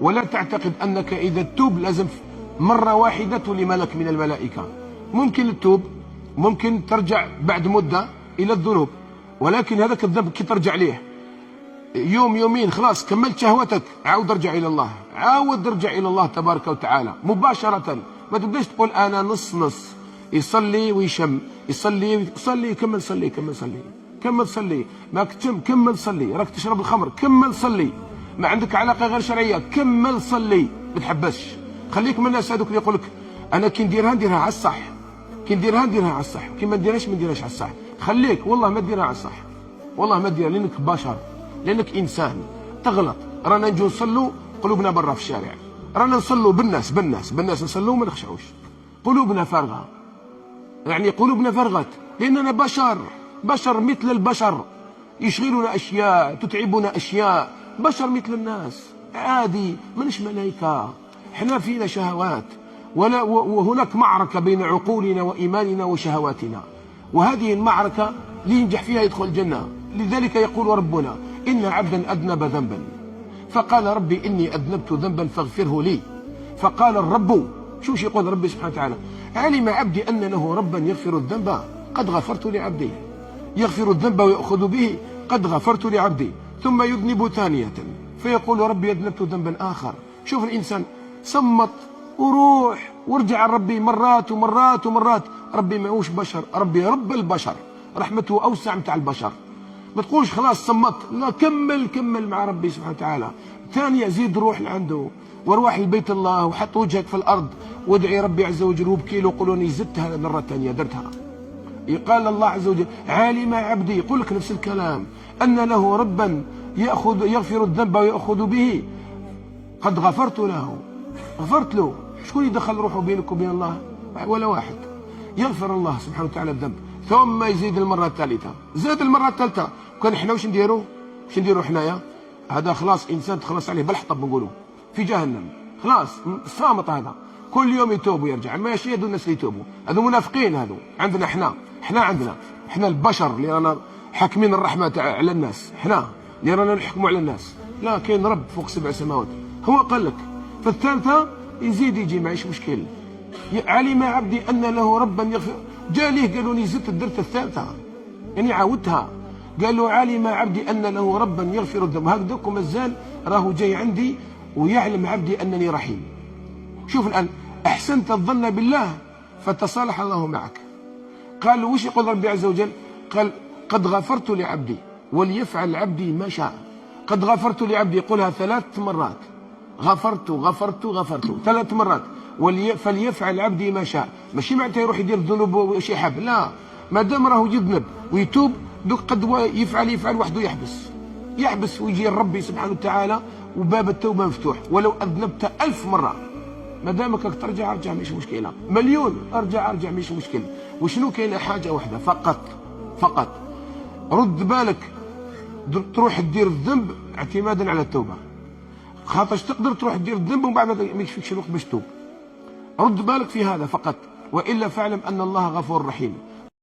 ولا تعتقد أنك إذا تتوب لازم مرة واحدة تولي ملك من الملائكة. ممكن تتوب، ممكن ترجع بعد مدة إلى الذنوب، ولكن هذاك الذنب كي ترجع ليه يوم يومين خلاص كملت شهوتك، عاود ارجع إلى الله، عاود ارجع إلى الله تبارك وتعالى مباشرة. ما تبداش تقول أنا نص نص، يصلي ويشم، يصلي كمل صلي، كمل صلي، ما كتم كمل صلي، راك تشرب الخمر كمل صلي، ما عندك علاقة غير شرعية كمل صلي، ما تحبسش. خليك من الناس هذوك اللي يقول لك أنا كي نديرها على الصح، كي نديرها على الصح، كي ما نديرهاش على الصح. خليك والله ما ديرها على الصح، والله ما ديرها، لأنك بشر، لأنك إنسان تغلط. رانا نجو نصلوا قلوبنا برا في الشارع، رانا نصلوا بالناس نصلوا ما نخشعوش، قلوبنا فارغة، يعني قلوبنا فرغت، لأننا بشر مثل البشر، يشغلنا أشياء، تتعبنا أشياء، بشر مثل الناس عادي، منش ملائكة. احنا فينا شهوات، وهناك معركة بين عقولنا وإيماننا وشهواتنا، وهذه المعركة اللي ينجح فيها يدخل الجنة. لذلك يقول ربنا إن عبدا أذنب ذنبا فقال ربي إني أذنبت ذنبا فاغفره لي. فقال الرب، شوش يقول ربي سبحانه وتعالى، علم عبدي أن له ربا يغفر الذنب قد غفرت لعبدي، يغفر الذنب ويأخذ به قد غفرت لعبدي، ثم يذنب ثانية فيقول ربي أذنبت ذنبا آخر. شوف الإنسان صمت وروح ورجع ربي مرات ومرات ومرات. ربي ماهوش بشر، ربي رب البشر، رحمته أوسع متاع البشر. ما تقولش خلاص صمت، لا كمل مع ربي سبحانه وتعالى. ثانية زيد روح لعنده، وروح لبيت الله، وحط وجهك في الأرض وادعي ربي عز وجل وابكي له وقول له زدتها مرة ثانية درتها. قال الله عز وجل علم عبدي، يقول لك نفس الكلام، أن له ربا يغفر الذنب ويأخذ به قد غفرت له، غفرت له. شكون يدخل روحه بينك وبين الله؟ ولا واحد. يغفر الله سبحانه وتعالى الذنب، ثم يزيد المرة الثالثة، زاد المرة الثالثة. كان احنا واش نديروا حنايا؟ هذا خلاص إنسان تخلص عليه بالحطب نقولوا في جهنم، خلاص صامت. هذا كل يوم يتوب ويرجع، ماشي هذو الناس اللي يتوبوا، هذو منافقين. هذو عندنا احنا البشر اللي رانا حاكمين الرحمة على الناس، احنا اللي رانا نحكموا على الناس. لا، كاين رب فوق 7 سماوات، هو قال لك. فالثالثة يزيد يجي معيش مشكل. علم عبدي أن له ربا يغفر، جا ليه قالوا لي زدت درت الثالثة، يعني عاودتها. قالوا علم عبدي أن له ربا يغفر الذنب، هكذاك مازال راهو جاي عندي ويعلم عبدي أنني رحيم. شوف الآن، أحسنت الظن بالله فتصالح الله معك. قال وش يقول ربي عز وجل؟ قال قد غفرت لعبدي وليفعل عبدي ما شاء. قد غفرت لعبدي، يقولها 3 مرات، غفرت 3 مرات. فليفعل عبدي ما شاء، ماشي معناتها يروح يدير الذنوب واش يحب، لا، ما دام راهو يذنب ويتوب دوك قد يفعل وحده يحبس ويجي ربي سبحانه وتعالى وباب التوبه مفتوح. ولو اذنبت 1000 مره ما دامك ترجع مش مشكله، مليون ارجع مش مشكل. وشنو كاينه حاجه واحده فقط رد بالك تروح تدير الذنب اعتمادا على التوبه، خاطرش تقدر تروح تدير الذنب ومن بعد ما يكفيكش الوقت باش تتوب. رد بالك في هذا فقط، والا فاعلم ان الله غفور رحيم.